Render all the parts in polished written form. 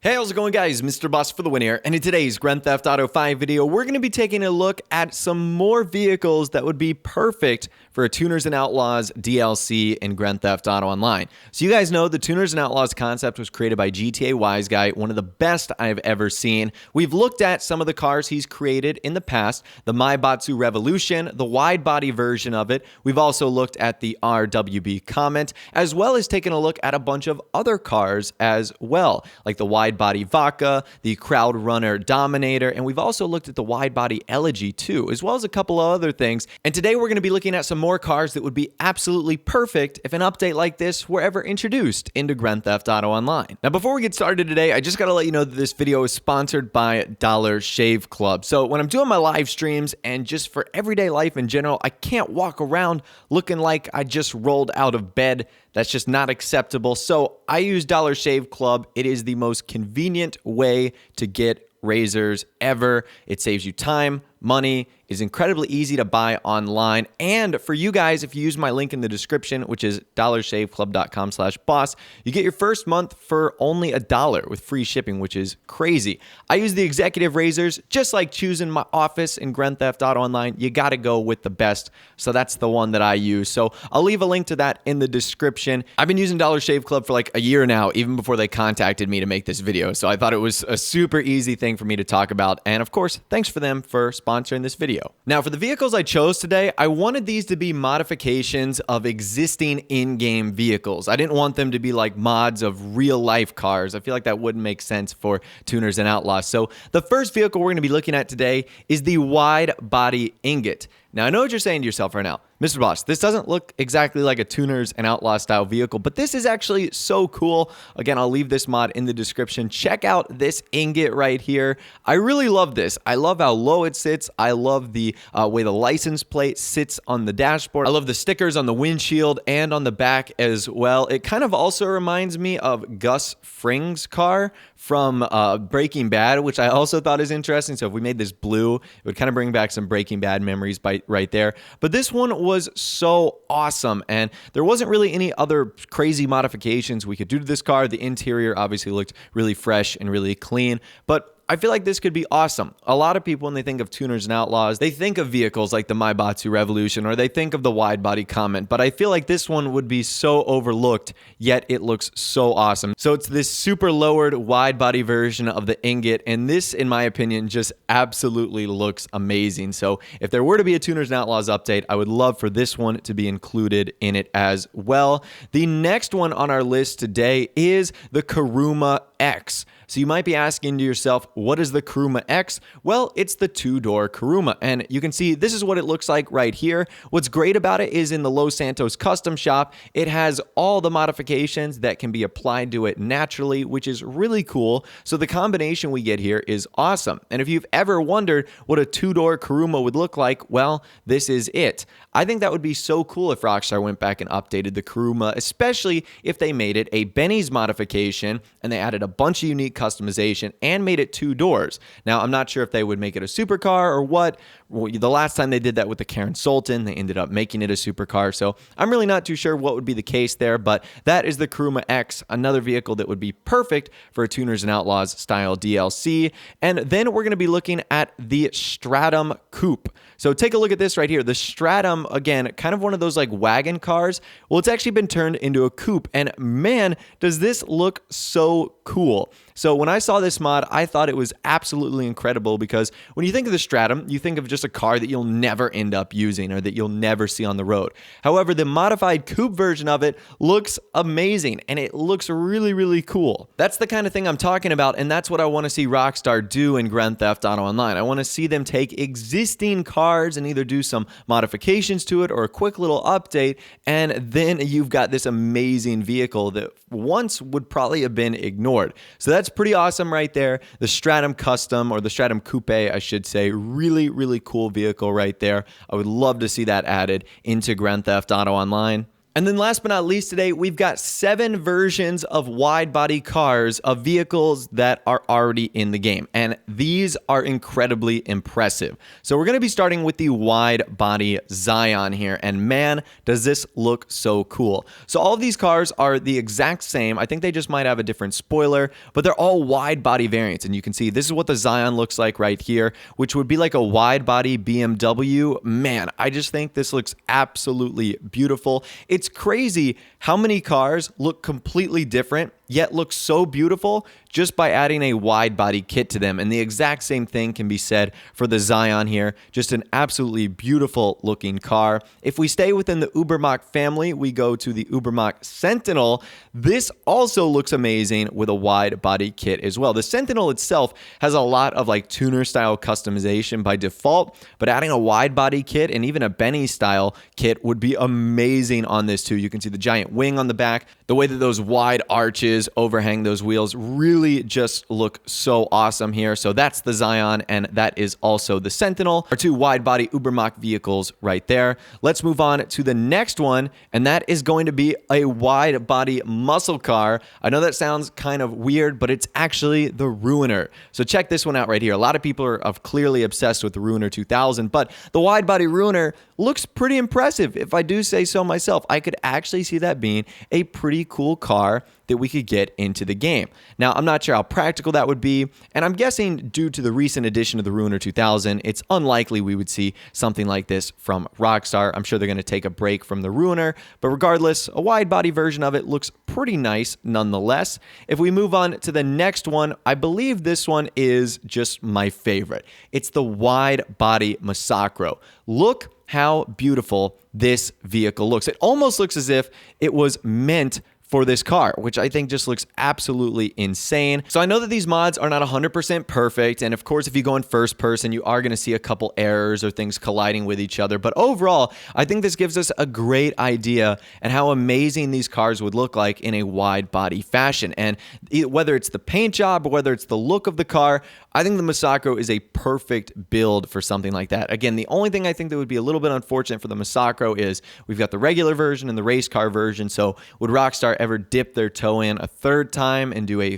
Hey, how's it going, guys? Mr. Boss for the win here, and in today's Grand Theft Auto 5 video, we're going to be taking a look at some more vehicles that would be perfect for a Tuners and Outlaws DLC in Grand Theft Auto Online. So you guys know the Tuners and Outlaws concept was created by GTA Wiseguy, one of the best I've ever seen. We've looked at some of the cars he's created in the past, the Maibatsu Revolution, the wide-body version of it. We've also looked at the RWB Comment, as well as taken a look at a bunch of other cars as well, like the wide-body Vaca, the Crowd Runner Dominator, and we've also looked at the wide-body Elegy too, as well as a couple of other things. And today we're going to be looking at some more cars that would be absolutely perfect if an update like this were ever introduced into Grand Theft Auto Online. Now, before we get started today, I just got to let you know that this video is sponsored by Dollar Shave Club. So when I'm doing my live streams and just for everyday life in general, I can't walk around looking like I just rolled out of bed. That's just not acceptable. So I use Dollar Shave Club. It is the most convenient way to get razors ever. It saves you time, money, is incredibly easy to buy online. And for you guys, if you use my link in the description, which is dollarshaveclub.com/boss, you get your first month for only $1 with free shipping, which is crazy. I use the executive razors, just like choosing my office in Grand Theft Auto Online. You got to go with the best. So that's the one that I use. So I'll leave a link to that in the description. I've been using Dollar Shave Club for like a year now, even before they contacted me to make this video. So I thought it was a super easy thing for me to talk about. And of course, thanks for them for sponsoring this video. Now, for the vehicles I chose today, I wanted these to be modifications of existing in-game vehicles. I didn't want them to be like mods of real-life cars. I feel like that wouldn't make sense for Tuners and Outlaws. So the first vehicle we're going to be looking at today is the wide-body Ingot. Now, I know what you're saying to yourself right now. Mr. Boss, this doesn't look exactly like a Tuners and Outlaw style vehicle, but this is actually so cool. Again, I'll leave this mod in the description. Check out this Ingot right here. I really love this. I love how low it sits. I love the way the license plate sits on the dashboard. I love the stickers on the windshield and on the back as well. It kind of also reminds me of Gus Fring's car from Breaking Bad, which I also thought is interesting. So if we made this blue, it would kind of bring back some Breaking Bad memories right there. But this one was so awesome, and there wasn't really any other crazy modifications we could do to this car. The interior obviously looked really fresh and really clean, but I feel like this could be awesome. A lot of people, when they think of Tuners and Outlaws, they think of vehicles like the Maibatsu Revolution, or they think of the wide-body Comment, but I feel like this one would be so overlooked, yet it looks so awesome. So it's this super lowered wide-body version of the Ingot, and this, in my opinion, just absolutely looks amazing. So if there were to be a Tuners and Outlaws update, I would love for this one to be included in it as well. The next one on our list today is the Kuruma X. So you might be asking to yourself, what is the Kuruma X? Well, it's the two-door Kuruma, and you can see this is what it looks like right here. What's great about it is in the Los Santos custom shop, it has all the modifications that can be applied to it naturally, which is really cool. So the combination we get here is awesome. And if you've ever wondered what a two-door Kuruma would look like, well, this is it. I think that would be so cool if Rockstar went back and updated the Kuruma, especially if they made it a Benny's modification and they added a bunch of unique customization and made it two doors. Now, I'm not sure if they would make it a supercar or what. Well, the last time they did that with the Karen Sultan, they ended up making it a supercar. So I'm really not too sure what would be the case there, but that is the Kuruma X, another vehicle that would be perfect for a Tuners and Outlaws style DLC. And then we're going to be looking at the Stratum Coupe. So take a look at this right here. The Stratum, again, kind of one of those like wagon cars. Well, it's actually been turned into a coupe, and man, does this look so cool. So when I saw this mod, I thought it was absolutely incredible, because when you think of the Stratum, you think of just a car that you'll never end up using or that you'll never see on the road. However, the modified coupe version of it looks amazing, and it looks really, really cool. That's the kind of thing I'm talking about, and that's what I want to see Rockstar do in Grand Theft Auto Online. I want to see them take existing cars and either do some modifications to it or a quick little update, and then you've got this amazing vehicle that once would probably have been ignored. So that's pretty awesome right there. The Stratum Custom, or the Stratum Coupe, I should say, really, really cool vehicle right there. I would love to see that added into Grand Theft Auto Online. And then last but not least today, we've got 7 versions of wide body cars of vehicles that are already in the game. And these are incredibly impressive. So we're going to be starting with the wide body Zion here. And man, does this look so cool. So all of these cars are the exact same. I think they just might have a different spoiler, but they're all wide body variants. And you can see this is what the Zion looks like right here, which would be like a wide body BMW. Man, I just think this looks absolutely beautiful. It's crazy how many cars look completely different yet look so beautiful just by adding a wide body kit to them. And the exact same thing can be said for the Zion here. Just an absolutely beautiful looking car. If we stay within the Übermacht family, we go to the Übermacht Sentinel. This also looks amazing with a wide body kit as well. The Sentinel itself has a lot of like tuner style customization by default, but adding a wide body kit and even a Benny style kit would be amazing on this too. You can see the giant wing on the back, the way that those wide arches overhang those wheels really just look so awesome here. So that's the Zion, and that is also the Sentinel, our 2 wide body Übermacht vehicles right there. Let's move on to the next one, and that is going to be a wide body muscle car. I know that sounds kind of weird, but it's actually the Ruiner. So check this one out right here. A lot of people are clearly obsessed with the Ruiner 2000, but the wide body Ruiner looks pretty impressive. If I do say so myself, I could actually see that being a pretty cool car that we could get into the game. Now, I'm not sure how practical that would be, and I'm guessing due to the recent addition of the Ruiner 2000, it's unlikely we would see something like this from Rockstar. I'm sure they're going to take a break from the Ruiner, but regardless, a wide body version of it looks pretty nice nonetheless. If we move on to the next one, I believe this one is just my favorite. It's the wide body Massacro. Look how beautiful this vehicle looks. It almost looks as if it was meant for this car, which I think just looks absolutely insane. So I know that these mods are not 100% perfect, and of course, if you go in first person, you are going to see a couple errors or things colliding with each other, but overall, I think this gives us a great idea and how amazing these cars would look like in a wide body fashion. And whether it's the paint job or whether it's the look of the car, I think the Massacro is a perfect build for something like that. Again, the only thing I think that would be a little bit unfortunate for the Massacro is we've got the regular version and the race car version, so would Rockstar ever dip their toe in a third time and do a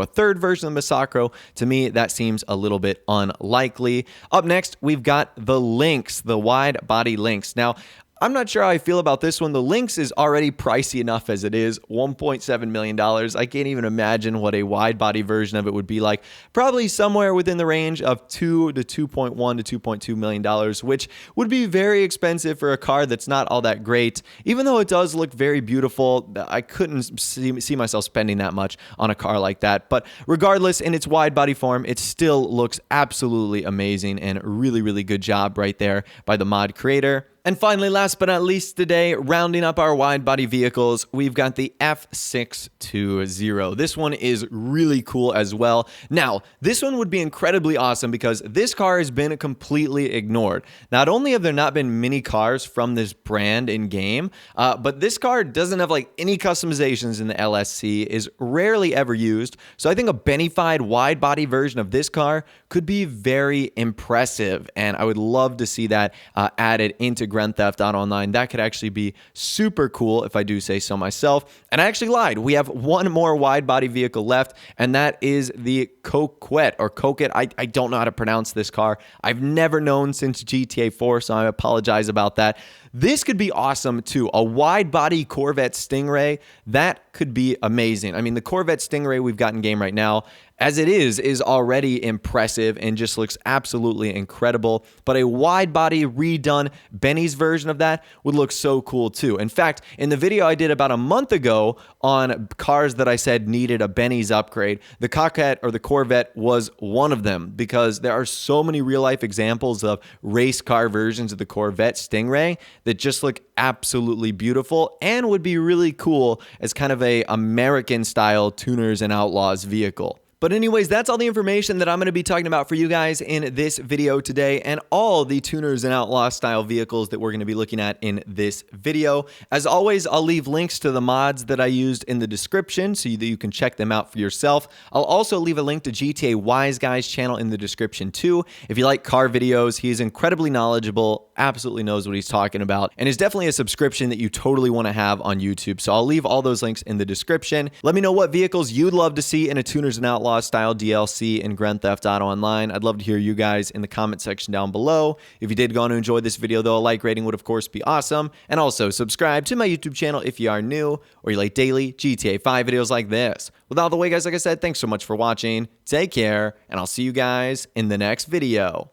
third version of the Massacro? To me, that seems a little bit unlikely. Up next, we've got the Lynx, the wide body Lynx. Now, I'm not sure how I feel about this one. The Lynx is already pricey enough as it is, $1.7 million. I can't even imagine what a wide body version of it would be like. Probably somewhere within the range of $2 to $2.1 to $2.2 million, which would be very expensive for a car that's not all that great. Even though it does look very beautiful, I couldn't see myself spending that much on a car like that. But regardless, in its wide body form, it still looks absolutely amazing, and really, really good job right there by the mod creator. And finally, last but not least today, rounding up our wide body vehicles, we've got the F620. This one is really cool as well. Now, this one would be incredibly awesome because this car has been completely ignored. Not only have there not been many cars from this brand in game, but this car doesn't have like any customizations in the LSC, is rarely ever used. So I think a Benny-fied wide body version of this car could be very impressive, and I would love to see that added into Grand Theft Auto Online. That could actually be super cool if I do say so myself. And I actually lied. We have one more wide body vehicle left, and that is the Coquette or Coquette. I don't know how to pronounce this car. I've never known since GTA 4, so I apologize about that. This could be awesome too. A wide body Corvette Stingray, that could be amazing. I mean, the Corvette Stingray we've got in game right now, as it is already impressive and just looks absolutely incredible. But a wide body redone Benny's version of that would look so cool too. In fact, in the video I did about a month ago on cars that I said needed a Benny's upgrade, the Coquette or the Corvette was one of them, because there are so many real life examples of race car versions of the Corvette Stingray that just look absolutely beautiful and would be really cool as kind of a American style tuners and outlaws vehicle. But anyways, that's all the information that I'm going to be talking about for you guys in this video today, and all the tuners and outlaw style vehicles that we're going to be looking at in this video. As always, I'll leave links to the mods that I used in the description so that you can check them out for yourself. I'll also leave a link to GTA Wise Guy's channel in the description too. If you like car videos, he is incredibly knowledgeable, absolutely knows what he's talking about, and is definitely a subscription that you totally want to have on YouTube. So I'll leave all those links in the description. Let me know what vehicles you'd love to see in a Tuners and Outlaws style DLC in Grand Theft Auto Online. I'd love to hear you guys in the comment section down below. If you did go on to enjoy this video though, a like rating would of course be awesome. And also subscribe to my YouTube channel if you are new or you like daily GTA 5 videos like this. With all the way guys, like I said, thanks so much for watching. Take care, and I'll see you guys in the next video.